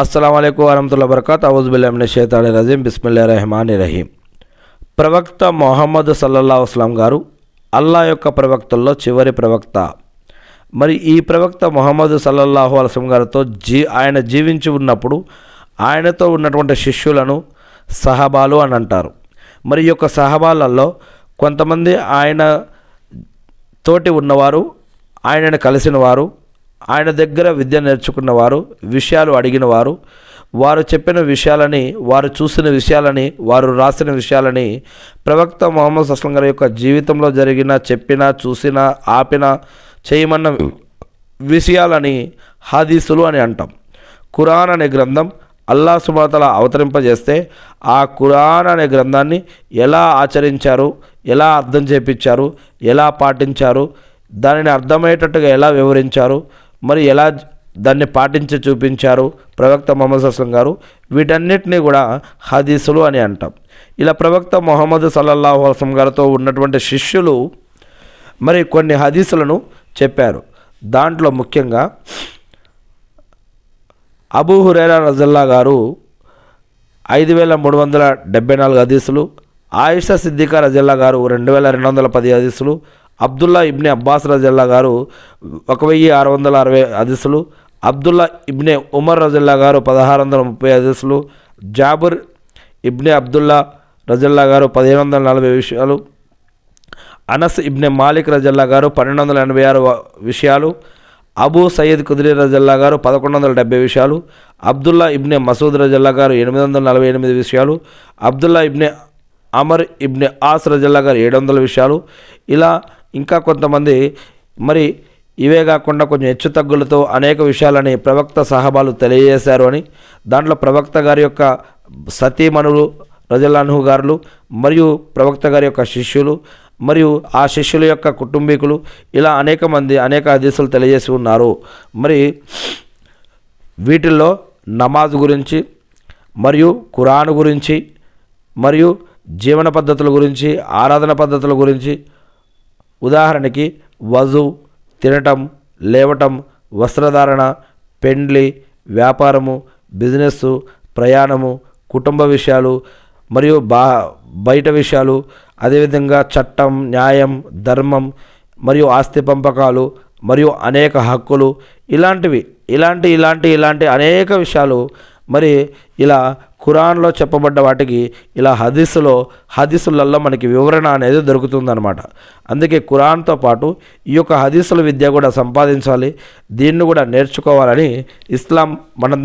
అస్సలాముఅలైకుం వరహమతుల్లాహి వబరకాతుహు అవుజు బిల్లాహి మినష్ షైతానిర్ రజీం బిస్మిల్లాహిర్ రహమానిర్ రహీం. ప్రవక్త మొహమ్మద్ సల్లల్లాహు అలైహి వసల్లం గారు అల్లా యొక్క ప్రవక్తల్లో చివరి ప్రవక్త. మరి ఈ ప్రవక్త మొహమ్మద్ సల్లల్లాహు అలైహి వసల్లం గారితో ఆయన జీవించి ఉన్నప్పుడు ఆయనతో ఉన్నటువంటి శిష్యులను సహబాలు అని అంటారు. మరి ఈ యొక్క సహబాలలో కొంతమంది ఆయన తోటి ఉన్నవారు, ఆయనను కలిసిన వారు, ఆయన దగ్గర విద్య నేర్చుకున్నవారు, విషయాలు అడిగినవారు, వారు చెప్పిన విషయాలని, వారు చూసిన విషయాలని, వారు రాసిన విషయాలని ప్రవక్త మొహమ్మద్ సల్లల్లాహు అలైహి వసల్లం గారి యొక్క జీవితంలో జరిగిన, చెప్పిన, చూసిన, ఆపిన, చేయమన్న విషయాలని హదీసులు అని అంటాం. ఖురాన్ అనే గ్రంథం అల్లాహ్ సుబ్హానహు వ తఆలా అవతరింపజేస్తే ఆ ఖురాన్ అనే గ్రంథాన్ని ఎలా ఆచరించారు, ఎలా అర్థం చేపించారు, ఎలా పాటించారు, దానిని అర్థమయ్యేటట్టుగా ఎలా వివరించారు, మరి ఎలా దాన్ని పాటించి చూపించారు ప్రవక్త మొహమ్మద్ సల్లల్లాహు అలైహి వసల్లం గారు, వీటన్నిటినీ కూడా హదీసులు అని అంటాం. ఇలా ప్రవక్త మొహమ్మద్ సల్లల్లాహు అలైహి వసల్లం గారితో ఉన్నటువంటి శిష్యులు మరి కొన్ని హదీసులను చెప్పారు. దాంట్లో ముఖ్యంగా అబూ హురైరా రజల్లాహు గారు 5374 హదీసులు, ఆయిషా సిద్దికా రజల్లాహు గారు 2210 హదీసులు, అబ్దుల్లా ఇబ్నే అబ్బాస్ రజల్లాహు గారు 1660 హదీసులు, అబ్దుల్లా ఇబ్నే ఉమర్ రజల్లాహు గారు 1630 హదీసులు, జాబిర్ ఇబ్నే అబ్దుల్లా రజల్లాహు గారు 1540 విషయాలు, అనస్ ఇబ్నే మాలిక్ రజల్లాహు గారు 1286 విషయాలు, అబూ సయ్యద్ ఖుద్రీ రజల్లాహు గారు 1170 విషయాలు, అబ్దుల్లా ఇబ్నే మసూద్ రజల్లాహు గారు 848 విషయాలు, అబ్దుల్లా ఇబ్నే అమర్ ఇబ్నే ఆస్ రజల్లాహు గారు 700 విషయాలు. ఇలా ఇంకా కొంతమంది మరి ఇవే కాకుండా కొంచెం హెచ్చు తగ్గులతో అనేక విషయాలని ప్రవక్త సహబాలు తెలియజేశారు అని, దాంట్లో ప్రవక్త గారి యొక్క సతీమణులు రజల్లాహు గారులు మరియు ప్రవక్త గారి యొక్క శిష్యులు మరియు ఆ శిష్యుల యొక్క కుటుంబీకులు ఇలా అనేక మంది అనేక హదీసులు తెలియజేసి ఉన్నారు. మరి వీటిల్లో నమాజ్ గురించి మరియు ఖురాన్ గురించి మరియు జీవన పద్ధతుల గురించి, ఆరాధన పద్ధతుల గురించి, ఉదాహరణకి వజు, తినటం, లేవటం, వస్త్రధారణ, పెండ్లి, వ్యాపారము, బిజినెస్సు, ప్రయాణము, కుటుంబ విషయాలు మరియు బయట విషయాలు, అదేవిధంగా చట్టం, న్యాయం, ధర్మం మరియు ఆస్తి పంపకాలు మరియు అనేక హక్కులు, ఇలాంటి అనేక విషయాలు మరి ఇలా ఖురాన్లో చెప్పబడ్డ వాటికి ఇలా హదీసులలో మనకి వివరణ అనేది దొరుకుతుందన్నమాట. అందుకే ఖురాన్తో పాటు ఈ యొక్క హదీసుల విద్య కూడా సంపాదించాలి, దీన్ని కూడా నేర్చుకోవాలని ఇస్లాం మన